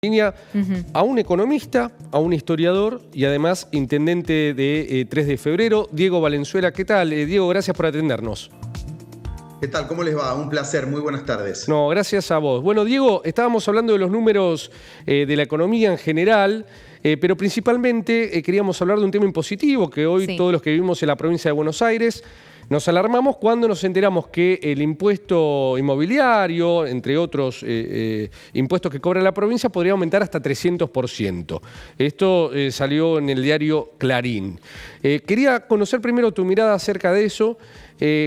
Línea a un economista, a un historiador y además intendente de 3 de febrero, Diego Valenzuela. ¿Qué tal? Diego, gracias por atendernos. ¿Qué tal? ¿Cómo les va? Un placer, muy buenas tardes. No, gracias a vos. Bueno, Diego, estábamos hablando de los números de la economía en general, pero principalmente queríamos hablar de un tema impositivo que hoy todos los que vivimos en la provincia de Buenos Aires nos alarmamos cuando nos enteramos que el impuesto inmobiliario, entre otros impuestos que cobra la provincia, podría aumentar hasta 300%. Esto salió en el diario Clarín. Quería conocer primero tu mirada acerca de eso,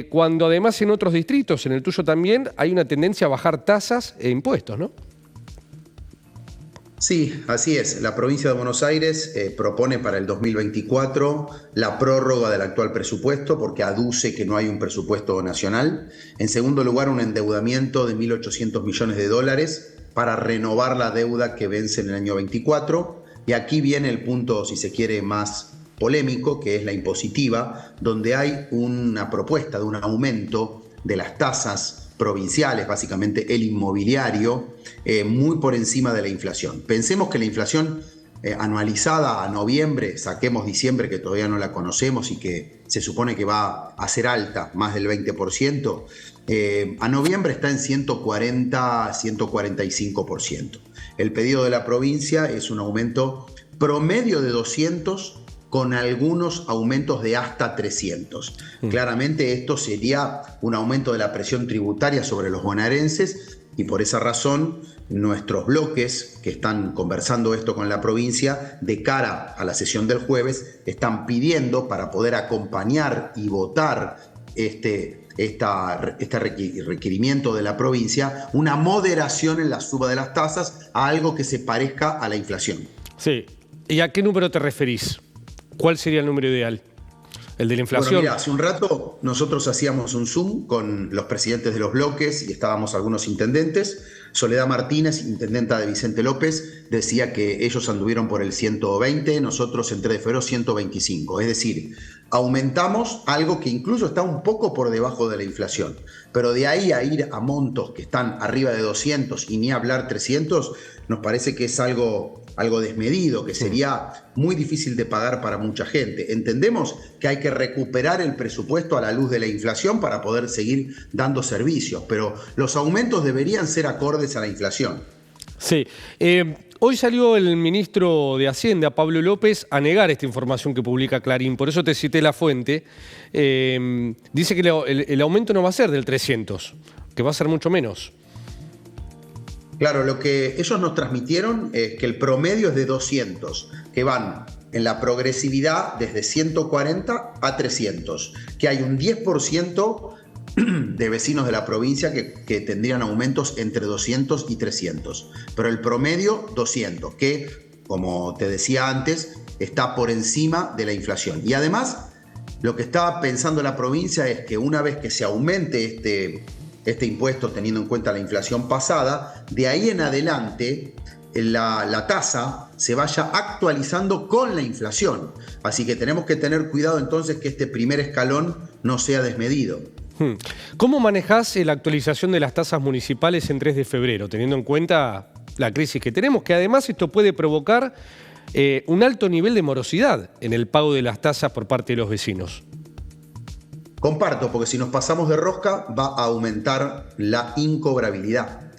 cuando además en otros distritos, en el tuyo también, hay una tendencia a bajar tasas e impuestos, ¿no? Sí, así es. La provincia de Buenos Aires propone para el 2024 la prórroga del actual presupuesto porque aduce que no hay un presupuesto nacional. En segundo lugar, un endeudamiento de 1.800 millones de dólares para renovar la deuda que vence en el año 24. Y aquí viene el punto, si se quiere, más polémico, que es la impositiva, donde hay una propuesta de un aumento de las tasas provinciales, básicamente el inmobiliario, muy por encima de la inflación. Pensemos que la inflación anualizada a noviembre, saquemos diciembre que todavía no la conocemos y que se supone que va a ser alta, más del 20%, a noviembre está en 140, 145%. El pedido de la provincia es un aumento promedio de 200 con algunos aumentos de hasta 300. Claramente esto sería un aumento de la presión tributaria sobre los bonaerenses y por esa razón nuestros bloques que están conversando esto con la provincia de cara a la sesión del jueves están pidiendo para poder acompañar y votar este requerimiento de la provincia una moderación en la suba de las tasas a algo que se parezca a la inflación. Sí. ¿Y a qué número te referís? ¿Cuál sería el número ideal? ¿El de la inflación? Bueno, mira, hace un rato nosotros hacíamos un Zoom con los presidentes de los bloques y estábamos algunos intendentes. Soledad Martínez, intendenta de Vicente López, decía que ellos anduvieron por el 120, nosotros en 3 de febrero 125. Es decir, aumentamos algo que incluso está un poco por debajo de la inflación. Pero de ahí a ir a montos que están arriba de 200 y ni hablar 300, nos parece que es algo desmedido, que sería muy difícil de pagar para mucha gente. Entendemos que hay que recuperar el presupuesto a la luz de la inflación para poder seguir dando servicios, pero los aumentos deberían ser acordes a la inflación. Sí. Hoy salió el ministro de Hacienda, Pablo López, a negar esta información que publica Clarín, por eso te cité la fuente. Dice que el aumento no va a ser del 300, que va a ser mucho menos. Claro, lo que ellos nos transmitieron es que el promedio es de 200, que van en la progresividad desde 140 a 300, que hay un 10% de vecinos de la provincia que tendrían aumentos entre 200 y 300, pero el promedio 200, que, como te decía antes, está por encima de la inflación. Y además, lo que estaba pensando la provincia es que una vez que se aumente este impuesto teniendo en cuenta la inflación pasada, de ahí en adelante la tasa se vaya actualizando con la inflación. Así que tenemos que tener cuidado entonces que este primer escalón no sea desmedido. ¿Cómo manejás la actualización de las tasas municipales en 3 de febrero, teniendo en cuenta la crisis que tenemos, que además esto puede provocar un alto nivel de morosidad en el pago de las tasas por parte de los vecinos? Comparto, porque si nos pasamos de rosca va a aumentar la incobrabilidad.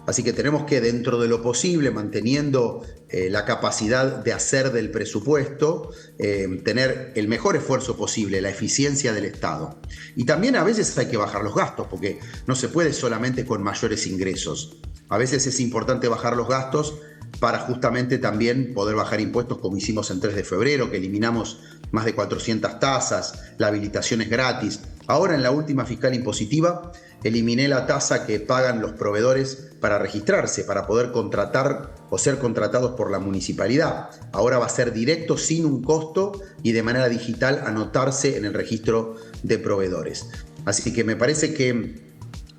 Así que tenemos que, dentro de lo posible, manteniendo la capacidad de hacer del presupuesto, tener el mejor esfuerzo posible, la eficiencia del Estado. Y también a veces hay que bajar los gastos, porque no se puede solamente con mayores ingresos. A veces es importante bajar los gastos para justamente también poder bajar impuestos como hicimos en 3 de febrero, que eliminamos más de 400 tasas, la habilitación es gratis. Ahora en la última fiscal impositiva eliminé la tasa que pagan los proveedores para registrarse, para poder contratar o ser contratados por la municipalidad. Ahora va a ser directo, sin un costo y de manera digital anotarse en el registro de proveedores. Así que me parece que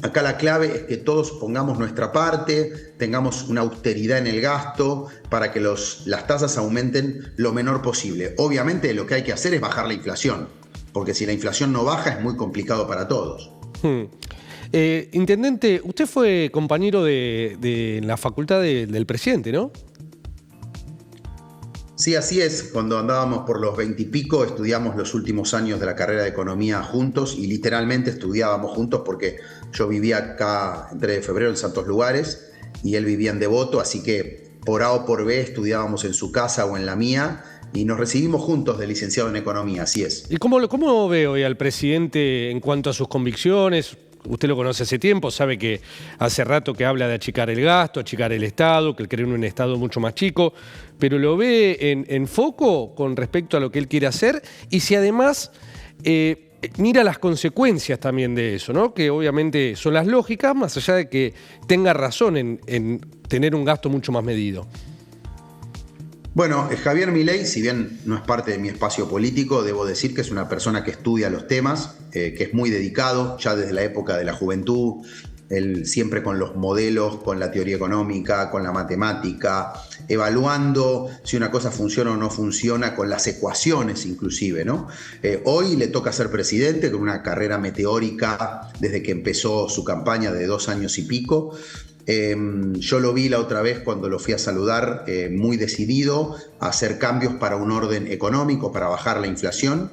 acá la clave es que todos pongamos nuestra parte, tengamos una austeridad en el gasto para que las tasas aumenten lo menor posible. Obviamente lo que hay que hacer es bajar la inflación, porque si la inflación no baja es muy complicado para todos. Intendente, usted fue compañero de la facultad del presidente, ¿no? Sí, así es. Cuando andábamos por los 20 y pico, estudiamos los últimos años de la carrera de economía juntos y literalmente estudiábamos juntos porque yo vivía acá en 3 de febrero en Santos Lugares y él vivía en Devoto, así que por A o por B estudiábamos en su casa o en la mía y nos recibimos juntos de licenciado en economía, así es. ¿Y cómo ve hoy al presidente en cuanto a sus convicciones? Usted lo conoce hace tiempo, sabe que hace rato que habla de achicar el gasto, achicar el Estado, que él cree en un Estado mucho más chico, pero lo ve en foco con respecto a lo que él quiere hacer y si además mira las consecuencias también de eso, ¿no? Que obviamente son las lógicas, más allá de que tenga razón en tener un gasto mucho más medido. Bueno, Javier Milei, si bien no es parte de mi espacio político, debo decir que es una persona que estudia los temas, que es muy dedicado, ya desde la época de la juventud, él siempre con los modelos, con la teoría económica, con la matemática, evaluando si una cosa funciona o no funciona, con las ecuaciones inclusive, ¿no? Hoy le toca ser presidente, con una carrera meteórica desde que empezó su campaña de 2 años y pico. Yo lo vi la otra vez cuando lo fui a saludar, muy decidido a hacer cambios para un orden económico, para bajar la inflación,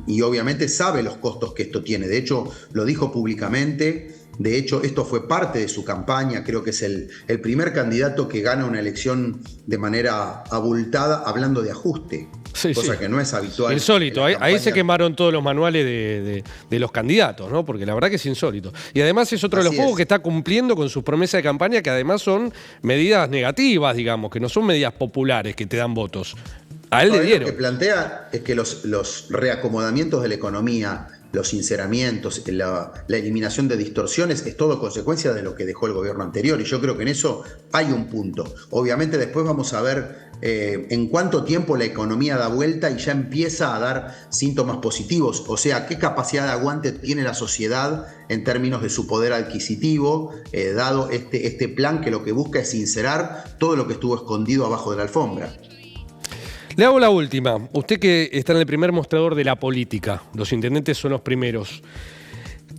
y obviamente sabe los costos que esto tiene. De hecho, lo dijo públicamente. De hecho, esto fue parte de su campaña. Creo que es el primer candidato que gana una elección de manera abultada hablando de ajuste. Sí, cosa que no es habitual. Insólito. Ahí se quemaron todos los manuales de los candidatos, ¿no? Porque la verdad que es insólito. Y además es otro de los juegos que está cumpliendo con sus promesas de campaña, que además son medidas negativas, digamos, que no son medidas populares que te dan votos. A él le dieron. Lo que plantea es que los reacomodamientos de la economía, los sinceramientos, la eliminación de distorsiones, es todo consecuencia de lo que dejó el gobierno anterior. Y yo creo que en eso hay un punto. Obviamente después vamos a ver en cuánto tiempo la economía da vuelta y ya empieza a dar síntomas positivos. O sea, qué capacidad de aguante tiene la sociedad en términos de su poder adquisitivo, dado este plan que lo que busca es sincerar todo lo que estuvo escondido abajo de la alfombra. Le hago la última. Usted que está en el primer mostrador de la política, los intendentes son los primeros.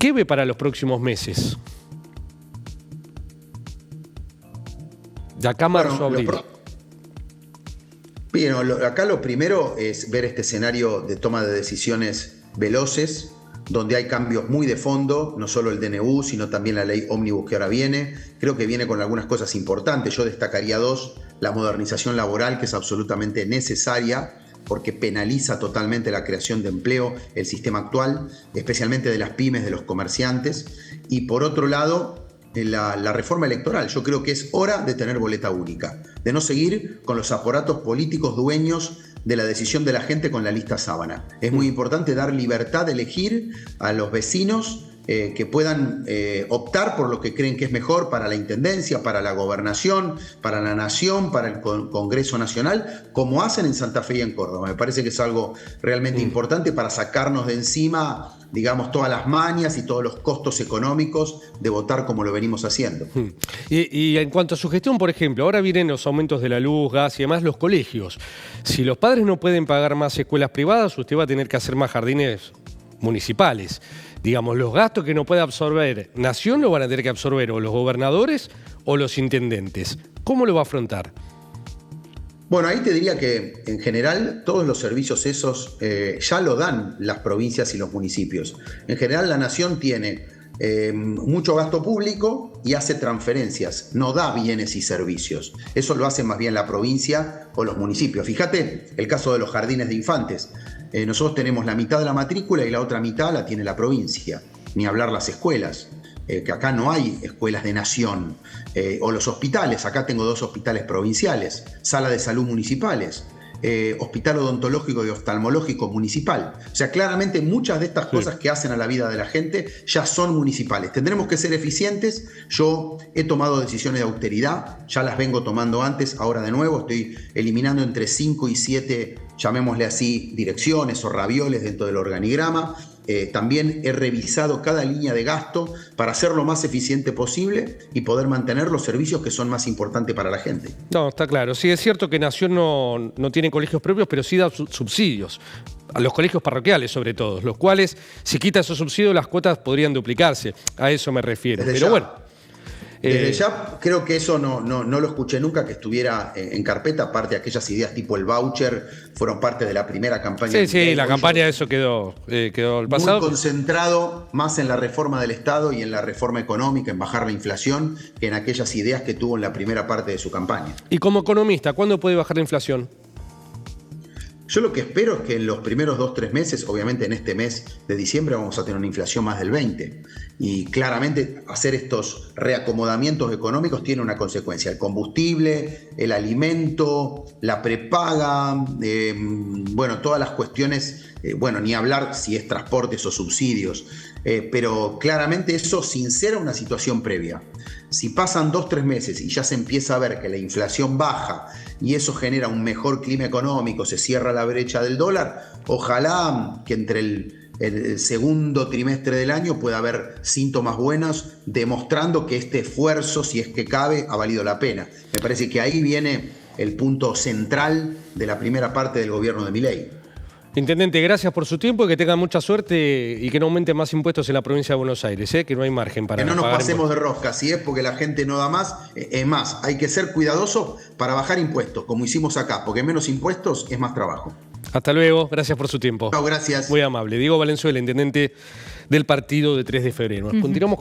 ¿Qué ve para los próximos meses? De acá a marzo, abril. Bien, acá lo primero es ver este escenario de toma de decisiones veloces, donde hay cambios muy de fondo, no solo el DNU, sino también la ley ómnibus que ahora viene. Creo que viene con algunas cosas importantes. Yo destacaría 2. La modernización laboral, que es absolutamente necesaria, porque penaliza totalmente la creación de empleo, el sistema actual, especialmente de las pymes, de los comerciantes. Y por otro lado, la reforma electoral. Yo creo que es hora de tener boleta única, de no seguir con los aparatos políticos dueños de la decisión de la gente con la lista sábana. Es muy importante dar libertad de elegir a los vecinos que puedan optar por lo que creen que es mejor para la intendencia, para la gobernación, para la nación, para el Congreso Nacional, como hacen en Santa Fe y en Córdoba. Me parece que es algo realmente importante para sacarnos de encima, digamos, todas las mañas y todos los costos económicos de votar como lo venimos haciendo. Y en cuanto a su gestión, por ejemplo, ahora vienen los aumentos de la luz, gas y demás, los colegios. Si los padres no pueden pagar más escuelas privadas, usted va a tener que hacer más jardines municipales. Digamos, los gastos que no puede absorber Nación lo van a tener que absorber o los gobernadores o los intendentes. ¿Cómo lo va a afrontar? Bueno, ahí te diría que en general todos los servicios esos ya lo dan las provincias y los municipios. En general la Nación tiene mucho gasto público y hace transferencias, no da bienes y servicios. Eso lo hace más bien la provincia o los municipios. Fíjate el caso de los jardines de infantes. Nosotros tenemos la mitad de la matrícula y la otra mitad la tiene la provincia. Ni hablar las escuelas, que acá no hay escuelas de Nación. O los hospitales, acá tengo 2 hospitales provinciales, sala de salud municipales. Hospital odontológico y oftalmológico municipal. O sea, claramente muchas de estas cosas que hacen a la vida de la gente ya son municipales. Tendremos que ser eficientes. Yo he tomado decisiones de austeridad, ya las vengo tomando antes, ahora de nuevo estoy eliminando entre 5 y 7, llamémosle así, direcciones o ravioles dentro del organigrama. También he revisado cada línea de gasto para hacerlo lo más eficiente posible y poder mantener los servicios que son más importantes para la gente. No, está claro. Sí, es cierto que Nación no tiene colegios propios, pero sí da subsidios. A los colegios parroquiales, sobre todo, los cuales, si quita esos subsidios, las cuotas podrían duplicarse. A eso me refiero. Pero bueno, Desde ya creo que eso no lo escuché nunca que estuviera en carpeta, aparte de aquellas ideas tipo el voucher, fueron parte de la primera campaña. Sí, la campaña de eso quedó el pasado. Muy concentrado más en la reforma del Estado y en la reforma económica, en bajar la inflación, que en aquellas ideas que tuvo en la primera parte de su campaña. Y como economista, ¿cuándo puede bajar la inflación? Yo lo que espero es que en los primeros 2-3 meses, obviamente en este mes de diciembre vamos a tener una inflación más del 20%. Y claramente hacer estos reacomodamientos económicos tiene una consecuencia. El combustible, el alimento, la prepaga, todas las cuestiones, ni hablar si es transportes o subsidios. Pero claramente eso sincera una situación previa. Si pasan 2-3 meses y ya se empieza a ver que la inflación baja y eso genera un mejor clima económico, se cierra la brecha del dólar, ojalá que entre el segundo trimestre del año pueda haber síntomas buenos demostrando que este esfuerzo, si es que cabe, ha valido la pena. Me parece que ahí viene el punto central de la primera parte del gobierno de Milei. Intendente, gracias por su tiempo y que tenga mucha suerte y que no aumenten más impuestos en la provincia de Buenos Aires, que no hay margen para que no nos pagar pasemos impuestos. de rosca, si es porque la gente no da más, es más, hay que ser cuidadosos para bajar impuestos, como hicimos acá, porque menos impuestos es más trabajo. Hasta luego, gracias por su tiempo. Chao, gracias. Muy amable. Diego Valenzuela, intendente del partido de 3 de febrero. Continuamos con